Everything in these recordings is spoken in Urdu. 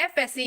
FSC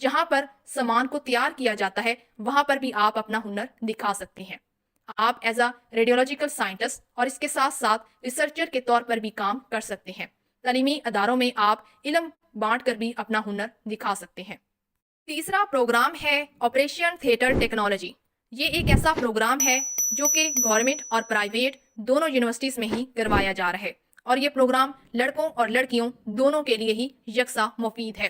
جہاں پر سامان کو تیار کیا جاتا ہے وہاں پر بھی آپ اپنا ہنر دکھا سکتے ہیں۔ آپ ایز اے ریڈیولوجیکل سائنٹسٹ اور اس کے ساتھ ساتھ ریسرچر کے طور پر بھی کام کر سکتے ہیں۔ تعلیمی اداروں میں آپ علم بانٹ کر بھی اپنا ہنر دکھا سکتے ہیں۔ تیسرا پروگرام ہے آپریشن تھیٹر ٹیکنالوجی۔ یہ ایک ایسا پروگرام ہے جو کہ گورنمنٹ اور پرائیویٹ دونوں یونیورسٹیز میں ہی کروایا جا رہا ہے، اور یہ پروگرام لڑکوں اور لڑکیوں دونوں کے لیے ہی یکساں مفید ہے۔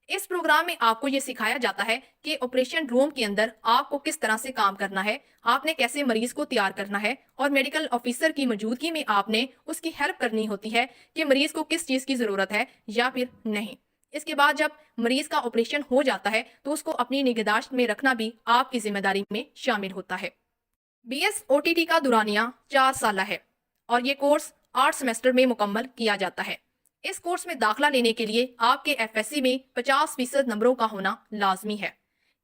اس پروگرام میں آپ کو یہ سکھایا جاتا ہے کہ آپریشن روم کے اندر آپ کو کس طرح سے کام کرنا ہے، آپ نے کیسے مریض کو تیار کرنا ہے، اور میڈیکل آفیسر کی موجودگی میں آپ نے اس کی ہیلپ کرنی ہوتی ہے کہ مریض کو کس چیز کی ضرورت ہے یا پھر نہیں۔ اس کے بعد جب مریض کا آپریشن ہو جاتا ہے تو اس کو اپنی نگہداشت میں رکھنا بھی آپ کی ذمہ داری میں شامل ہوتا ہے۔ B S O T T کا دورانیہ 4 سالہ ہے اور یہ کورس 8 سیمسٹر میں مکمل کیا جاتا ہے۔ اس کورس میں داخلہ لینے کے لیے آپ کے ایف ایس سی میں 50% نمبروں کا ہونا لازمی ہے۔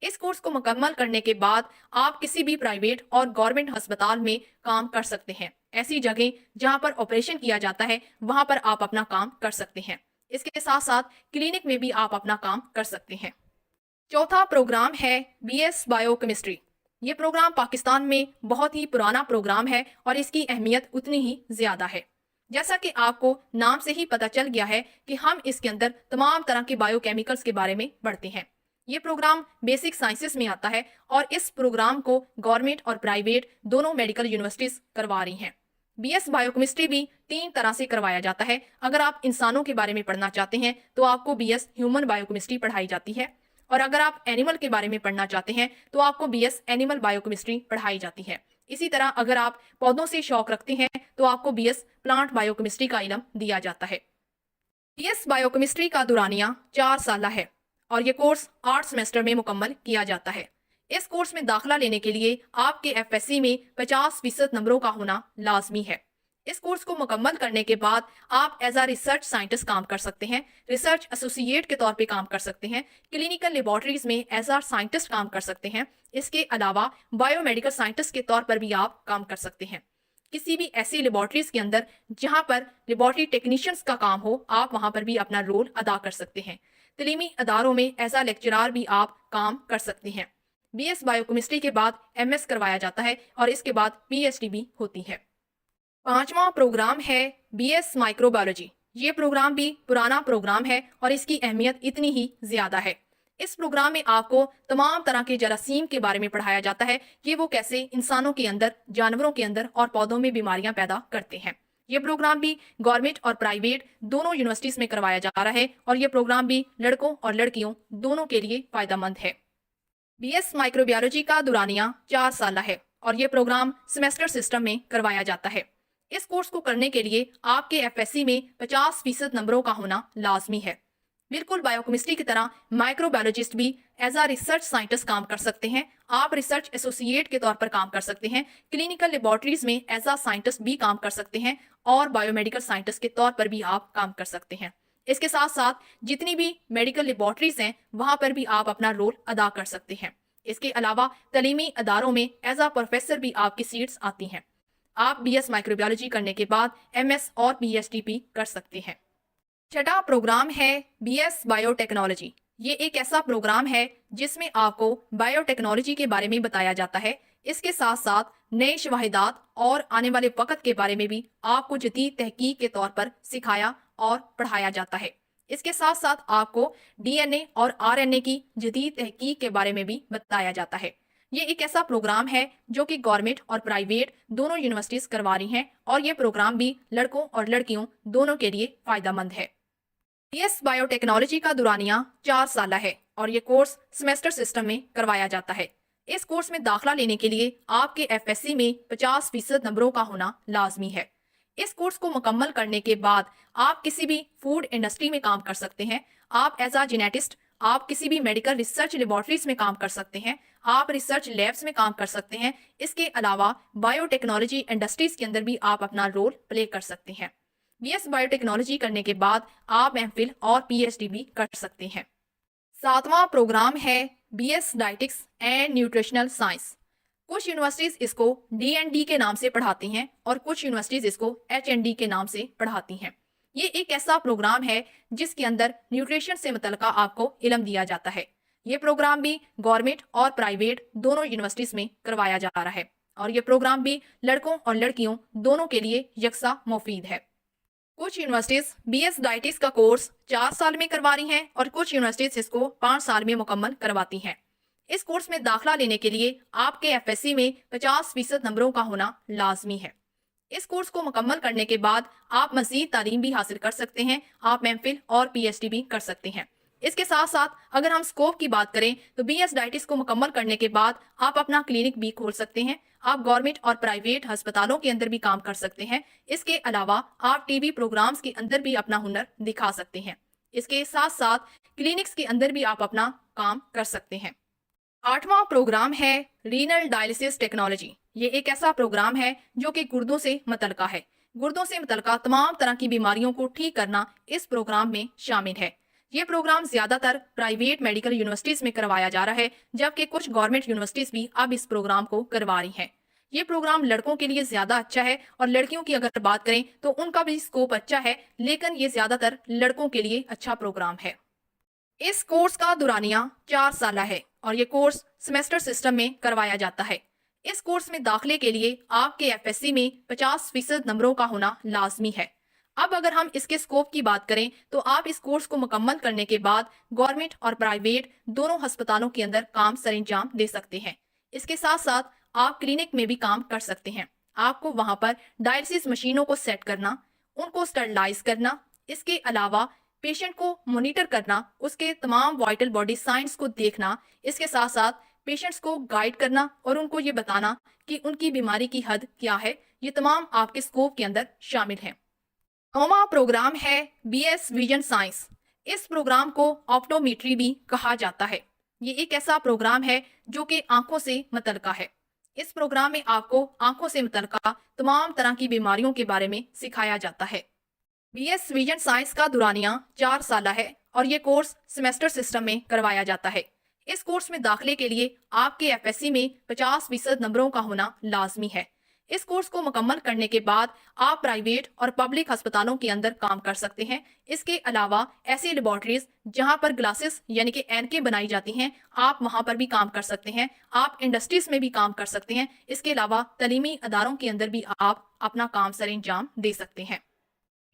اس کورس کو مکمل کرنے کے بعد آپ کسی بھی پرائیویٹ اور گورنمنٹ ہسپتال میں کام کر سکتے ہیں۔ ایسی جگہیں جہاں پر آپریشن کیا جاتا ہے وہاں پر آپ اپنا کام کر سکتے ہیں۔ اس کے ساتھ ساتھ کلینک میں بھی آپ اپنا کام کر سکتے ہیں۔ چوتھا پروگرام ہے بی ایس بایو کیمسٹری۔ یہ پروگرام پاکستان میں بہت ہی پرانا پروگرام ہے اور اس کی اہمیت اتنی ہی زیادہ ہے۔ جیسا کہ آپ کو نام سے ہی پتا چل گیا ہے کہ ہم اس کے اندر تمام طرح کے بایو کیمیکلز کے بارے میں پڑھتے ہیں۔ یہ پروگرام بیسک سائنسز میں آتا ہے اور اس پروگرام کو گورنمنٹ اور پرائیویٹ دونوں میڈیکل یونیورسٹیز کروا رہی ہیں۔ بی ایس بایو کیمسٹری بھی 3 طرح سے کروایا جاتا ہے۔ اگر آپ انسانوں کے بارے میں پڑھنا چاہتے ہیں تو آپ کو B S human bio chemistry پڑھائی جاتی ہے، اور اگر آپ اینیمل کے بارے میں پڑھنا چاہتے ہیں تو آپ کو B S animal bio chemistry پڑھائی جاتی ہے۔ اسی طرح اگر آپ پودوں سے شوق رکھتے ہیں تو آپ کو B S plant biochemistry کا علم دیا جاتا ہے۔ بی ایس بایو کیمسٹری کا دورانیہ 4 سالہ ہے اور یہ کورس 8 سیمسٹر میں مکمل کیا جاتا ہے۔ اس کورس میں داخلہ لینے کے لیے آپ کے ایف ایس سی میں 50% نمبروں کا ہونا لازمی ہے۔ اس کورس کو مکمل کرنے کے بعد آپ ایز اے ریسرچ سائنٹسٹ کام کر سکتے ہیں، ریسرچ ایسوسیٹ کے طور پہ کام کر سکتے ہیں، کلینیکل لیبارٹریز میں ایز اے سائنٹسٹ کام کر سکتے ہیں۔ اس کے علاوہ بایو میڈیکل سائنٹسٹ کے طور پر بھی آپ کام کر سکتے ہیں۔ کسی بھی ایسی لیبارٹریز کے اندر جہاں پر لیبارٹری ٹیکنیشینز کا کام ہو آپ وہاں پر بھی اپنا رول ادا کر سکتے ہیں۔ تعلیمی اداروں میں ایز اے لیکچرار بھی آپ کام کر سکتے ہیں۔ بی ایس بایو کیمسٹری کے بعد ایم ایس کروایا جاتا ہے اور اس کے بعد پی ایچ ڈی بھی ہوتی ہے۔ 5واں پروگرام ہے بی ایس مائکرو بایولوجی۔ یہ پروگرام بھی پرانا پروگرام ہے اور اس کی اہمیت اتنی ہی زیادہ ہے۔ اس پروگرام میں آپ کو تمام طرح کے جراثیم کے بارے میں پڑھایا جاتا ہے کہ وہ کیسے انسانوں کے اندر، جانوروں کے اندر اور پودوں میں بیماریاں پیدا کرتے ہیں۔ یہ پروگرام بھی گورنمنٹ اور پرائیویٹ دونوں یونیورسٹیز میں کروایا جا رہا ہے اور یہ پروگرام بھی لڑکوں اور لڑکیوں دونوں کے لیے فائدہ مند ہے۔ بی ایس مائکرو بایولوجی کا دورانیہ 4 سالہ ہے اور یہ پروگرام سیمسٹر سسٹم میں کروایا جاتا ہے۔ اس کورس کو کرنے کے لیے آپ کے ایف ایس سی میں 50% نمبروں کا ہونا لازمی ہے۔ بالکل بایو کیمسٹری کی طرح مائکرو بایولوجسٹ بھی ایز اے ریسرچ سائنٹسٹ کام کر سکتے ہیں۔ آپ ریسرچ ایسوسیٹ کے طور پر کام کر سکتے ہیں، کلینیکل لیبارٹریز میں ایز اے سائنٹسٹ بھی کام کر سکتے ہیں، اور بایو میڈیکل سائنٹسٹ کے طور پر بھی آپ کام کر سکتے ہیں۔ اس کے ساتھ ساتھ جتنی بھی میڈیکل لیبارٹریز ہیں وہاں پر بھی آپ اپنا رول ادا کر سکتے ہیں۔ اس کے علاوہ تعلیمی اداروں میں ایز اے پروفیسر بھی آپ کی سیٹس آتی ہیں۔ آپ بی ایس مائکرو بایولوجی کرنے کے بعد ایم ایس اور پی ایچ ڈی بھی کر سکتے ہیں۔ 6واں پروگرام ہے بی ایس بایو ٹیکنالوجی۔ یہ ایک ایسا پروگرام ہے جس میں آپ کو بایو ٹیکنالوجی کے بارے میں بتایا جاتا ہے۔ اس کے ساتھ ساتھ نئے شواہدات اور آنے والے وقت کے بارے میں بھی آپ کو جدید تحقیق کے طور پر سکھایا اور پڑھایا جاتا ہے۔ اس کے ساتھ ساتھ آپ کو ڈی این اے اور آر این اے کی جدید تحقیق کے بارے میں بھی بتایا جاتا ہے۔ یہ ایک ایسا پروگرام ہے جو کہ گورنمنٹ اور پرائیویٹ دونوں یونیورسٹیز کروا رہی ہیں اور یہ پروگرام بھی لڑکوں اور لڑکیوں دونوں کے لیے فائدہ مند ہے۔ بی ایس بایو ٹیکنالوجی کا دورانیہ 4 سالہ ہے اور یہ کورس سیمسٹر سسٹم میں کروایا جاتا ہے۔ اس کورس میں داخلہ لینے کے لیے آپ کے ایف ایس سی میں 50% نمبروں کا ہونا لازمی ہے۔ اس کورس کو مکمل کرنے کے بعد آپ کسی بھی فوڈ انڈسٹری میں کام کر سکتے ہیں۔ آپ ایز اے جینیٹسٹ آپ کسی بھی میڈیکل ریسرچ لیبارٹریز میں کام کر سکتے ہیں، آپ ریسرچ لیبس میں کام کر سکتے ہیں۔ اس کے علاوہ بایو ٹیکنالوجی انڈسٹریز کے اندر بھی آپ اپنا رول پلے کر سکتے ہیں۔ بی ایس بایو ٹیکنالوجی کرنے کے بعد آپ ایم فل اور پی ایچ ڈی بھی کر سکتے ہیں۔ 7واں پروگرام ہے B S dietetics and nutritional science. کچھ یونیورسٹیز اس کو ڈی این ڈی کے نام سے پڑھاتی ہیں اور کچھ یونیورسٹیز اس کو ایچ این ڈی کے نام سے پڑھاتی ہیں۔ یہ ایک ایسا پروگرام ہے جس کے اندر نیوٹریشن سے متعلقہ آپ کو علم دیا جاتا ہے۔ یہ پروگرام بھی گورنمنٹ اور پرائیویٹ دونوں یونیورسٹیز میں کروایا جا رہا ہے اور یہ پروگرام بھی لڑکوں اور لڑکیوں دونوں کے لیے یکساں مفید ہے۔ کچھ یونیورسٹیز بی ایس ڈائٹکس کا کورس 4 سال میں کروا رہی ہیں اور کچھ یونیورسٹیز اس کو 5 سال میں مکمل کرواتی ہیں۔ اس کورس میں داخلہ لینے کے لیے آپ کے ایف ایس سی میں 50% نمبروں کا ہونا لازمی ہے۔ اس کورس کو مکمل کرنے کے بعد آپ مزید تعلیم بھی حاصل کر سکتے ہیں، آپ ایم فل اور پی ایچ ڈی بھی کر سکتے ہیں۔ اس کے ساتھ ساتھ اگر ہم اسکوپ کی بات کریں تو بی ایس ڈائٹکس کو مکمل کرنے کے بعد آپ اپنا کلینک بھی کھول سکتے ہیں، آپ گورنمنٹ اور پرائیویٹ ہسپتالوں کے اندر بھی کام کر سکتے ہیں۔ اس کے علاوہ آپ ٹی وی پروگرامز کے اندر بھی اپنا ہنر دکھا سکتے ہیں۔ اس کے ساتھ ساتھ کلینکس کے اندر بھی آپ اپنا کام کر سکتے ہیں۔ 8واں پروگرام ہے رینل ڈائلسس ٹیکنالوجی۔ یہ ایک ایسا پروگرام ہے جو کہ گردوں سے متعلقہ ہے۔ گردوں سے متعلقہ تمام طرح کی بیماریوں کو ٹھیک کرنا اس پروگرام میں شامل ہے۔ یہ پروگرام زیادہ تر پرائیویٹ میڈیکل یونیورسٹیز میں کروایا جا رہا ہے، جبکہ کچھ گورنمنٹ یونیورسٹیز بھی اب اس پروگرام کو کروا رہی ہیں۔ یہ پروگرام لڑکوں کے لیے زیادہ اچھا ہے اور لڑکیوں کی اگر بات کریں تو ان کا بھی اسکوپ اچھا ہے، لیکن یہ زیادہ تر لڑکوں کے لیے اچھا پروگرام ہے۔ اس کورس کا دورانیہ 4 سالہ ہے اور یہ کورس سیمیسٹر سسٹم میں کروایا جاتا ہے۔ اس کورس میں داخلے کے لیے آپ کے ایف ایس سی میں 50% نمبروں کا ہونا لازمی ہے۔ اب اگر ہم اس کے اسکوپ کی بات کریں تو آپ اس کورس کو مکمل کرنے کے بعد گورنمنٹ اور پرائیویٹ دونوں ہسپتالوں کے اندر کام سر انجام دے سکتے ہیں۔ اس کے ساتھ ساتھ آپ کلینک میں بھی کام کر سکتے ہیں۔ آپ کو وہاں پر ڈائلسس مشینوں کو سیٹ کرنا، ان کو اسٹرلائز کرنا، اس کے علاوہ پیشنٹ کو مانیٹر کرنا، اس کے تمام وائٹل باڈی سائنس کو دیکھنا، اس کے ساتھ ساتھ پیشنٹس کو گائیڈ کرنا اور ان کو یہ بتانا کہ ان کی بیماری کی حد کیا ہے، یہ تمام آپ کے اسکوپ کے اندر شامل ہیں۔ 9واں پروگرام ہے بی ایس ویژن سائنس۔ اس پروگرام کو آپٹومیٹری بھی کہا جاتا ہے۔ یہ ایک ایسا پروگرام ہے جو کہ آنکھوں سے متعلقہ ہے۔ اس پروگرام میں آپ کو آنکھوں سے متعلقہ تمام طرح کی بیماریوں کے بارے میں سکھایا جاتا ہے۔ بی ایس ویژن سائنس کا دورانیہ 4 سالہ ہے اور یہ کورس سیمیسٹر سسٹم میں کروایا جاتا ہے۔ اس کورس میں داخلے کے لیے آپ کے ایف ایس سی میں 50% نمبروں کا ہونا لازمی ہے۔ اس کورس کو مکمل کرنے کے بعد آپ پرائیویٹ اور پبلک ہسپتالوں کے اندر کام کر سکتے ہیں۔ اس کے علاوہ ایسی لیبارٹریز جہاں پر گلاسز یعنی کہ اینکیں بنائی جاتی ہیں، آپ وہاں پر بھی کام کر سکتے ہیں۔ آپ انڈسٹریز میں بھی کام کر سکتے ہیں۔ اس کے علاوہ تعلیمی اداروں کے اندر بھی آپ اپنا کام سر انجام دے سکتے ہیں۔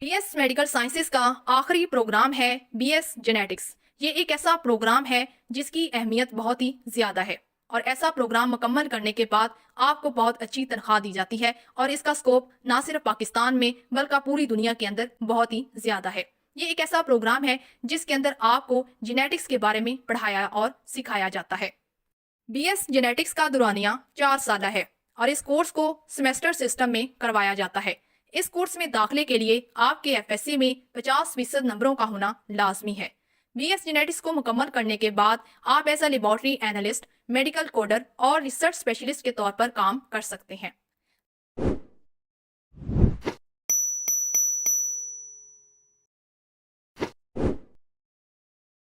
بی ایس میڈیکل سائنسز کا آخری پروگرام ہے بی ایس جینیٹکس۔ یہ ایک ایسا پروگرام ہے جس کی اہمیت بہت ہی زیادہ ہے اور ایسا پروگرام مکمل کرنے کے بعد آپ کو بہت اچھی تنخواہ دی جاتی ہے اور اس کا اسکوپ نہ صرف پاکستان میں بلکہ پوری دنیا کے اندر بہت ہی زیادہ ہے۔ یہ ایک ایسا پروگرام ہے جس کے اندر آپ کو جینیٹکس کے بارے میں پڑھایا اور سکھایا جاتا ہے۔ بی ایس جینیٹکس کا دورانیہ 4 سالہ ہے اور اس کورس کو سیمیسٹر سسٹم میں کروایا جاتا ہے۔ اس کورس میں داخلے کے لیے آپ کے ایف ایس سی میں 50% نمبروں کا ہونا لازمی ہے۔ بی ایس جینیٹکس کو مکمل کرنے کے بعد آپ as a laboratory analyst, medical coder اور ریسرچ اسپیشلسٹ کے طور پر کام کر سکتے ہیں۔